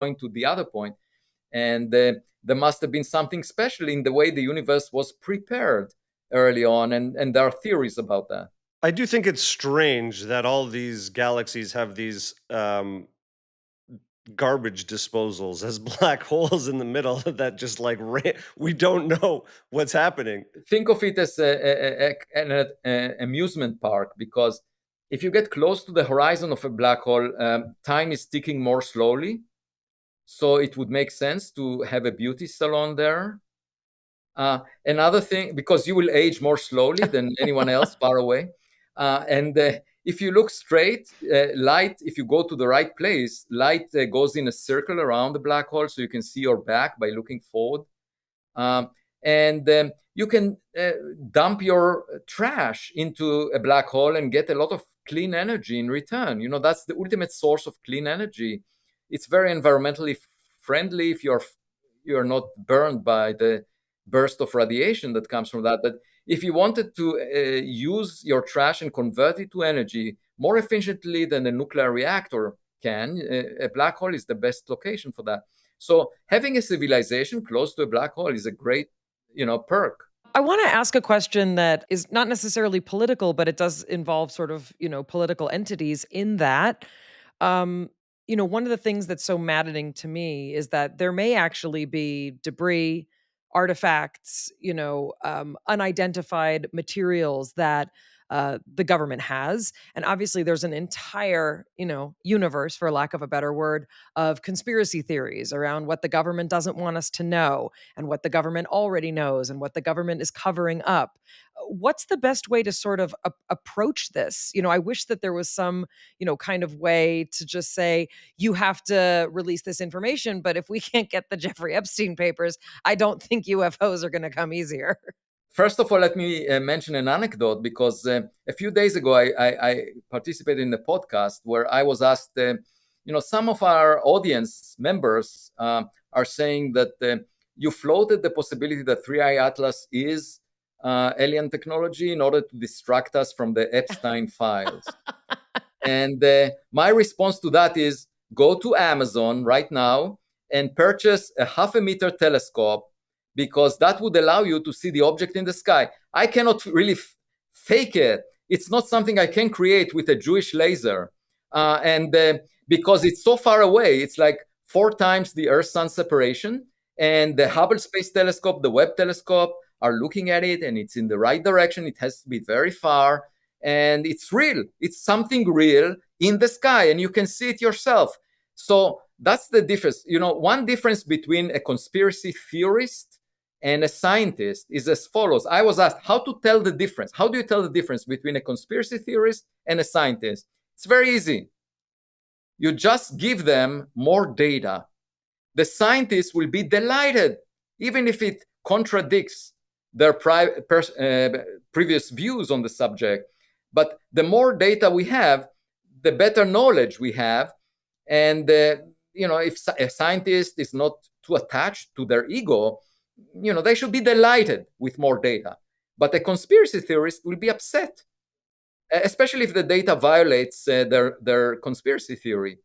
going to the other point. And there must have been something special in the way the universe was prepared early on. And there are theories about that. I do think it's strange that all these galaxies have these garbage disposals as black holes in the middle that just like we don't know what's happening. Think of it as an amusement park, because if you get close to the horizon of a black hole, time is ticking more slowly. So it would make sense to have a beauty salon there. Another thing, because you will age more slowly than anyone else far away. And if you look straight, light, if you go to the right place, light goes in a circle around the black hole, so you can see your back by looking forward. And you can dump your trash into a black hole and get a lot of clean energy in return. That's the ultimate source of clean energy. It's very environmentally friendly if you're not burned by the burst of radiation that comes from that. But if you wanted to use your trash and convert it to energy more efficiently than a nuclear reactor can, a black hole is the best location for that. So having a civilization close to a black hole is a great, perk. I want to ask a question that is not necessarily political, but it does involve sort of, political entities in that. Um, one of the things that's so maddening to me is that there may actually be debris, artifacts, unidentified materials that the government has. And obviously, there's an entire, universe, for lack of a better word, of conspiracy theories around what the government doesn't want us to know and what the government already knows and what the government is covering up. What's the best way to sort of approach this? I wish that there was some, kind of way to just say, you have to release this information. But if we can't get the Jeffrey Epstein papers, I don't think UFOs are going to come easier. First of all, let me mention an anecdote, because a few days ago, I participated in a podcast where I was asked, some of our audience members are saying that you floated the possibility that 3i Atlas is alien technology in order to distract us from the Epstein files. And my response to that is, go to Amazon right now and purchase a 0.5 meter telescope, because that would allow you to see the object in the sky. I cannot really fake it. It's not something I can create with a Jewish laser. And because it's so far away, it's like 4 times the Earth-Sun separation. And the Hubble Space Telescope, the Webb Telescope, are looking at it, and it's in the right direction. It has to be very far. And it's real. It's something real in the sky, and you can see it yourself. So that's the difference. One difference between a conspiracy theorist and a scientist is as follows. I was asked how to tell the difference. How do you tell the difference between a conspiracy theorist and a scientist? It's very easy. You just give them more data. The scientists will be delighted, even if it contradicts their previous views on the subject. But the more data we have, the better knowledge we have. And, if a scientist is not too attached to their ego, they should be delighted with more data. But a conspiracy theorist will be upset, especially if the data violates their conspiracy theory.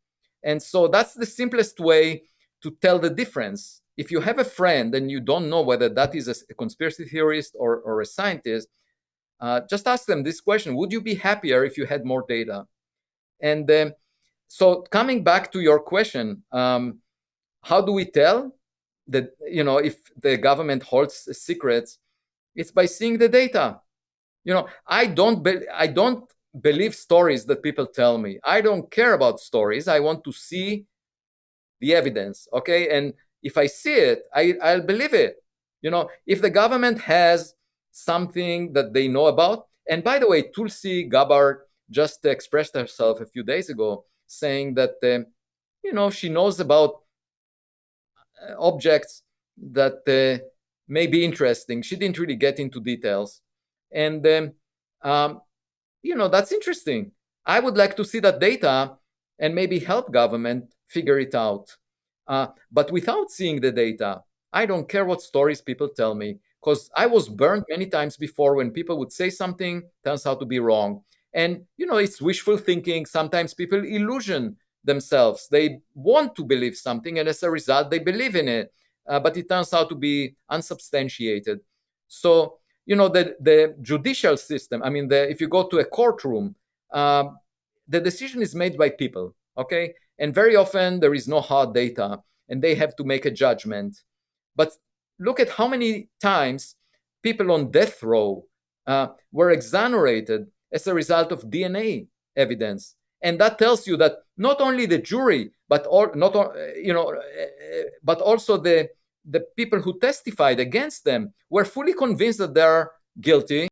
And so that's the simplest way to tell the difference. If you have a friend and you don't know whether that is a conspiracy theorist or a scientist, just ask them this question: would you be happier if you had more data? And so coming back to your question, how do we tell that, if the government holds secrets? It's by seeing the data. I don't believe stories that people tell me. I don't care about stories. I want to see the evidence, okay? And if I see it, I'll believe it. If the government has something that they know about, and by the way, Tulsi Gabbard just expressed herself a few days ago, saying that, she knows about objects that may be interesting. She didn't really get into details. And, that's interesting. I would like to see that data and maybe help government figure it out. But without seeing the data, I don't care what stories people tell me, because I was burned many times before when people would say something, turns out to be wrong. And, it's wishful thinking. Sometimes people illusion themselves. They want to believe something, and as a result, they believe in it. But it turns out to be unsubstantiated. So, the judicial system, I mean, if you go to a courtroom, the decision is made by people, okay? And very often there is no hard data, and they have to make a judgment. But look at how many times people on death row were exonerated as a result of DNA evidence. And that tells you that not only the jury, but but also the people who testified against them were fully convinced that they're guilty.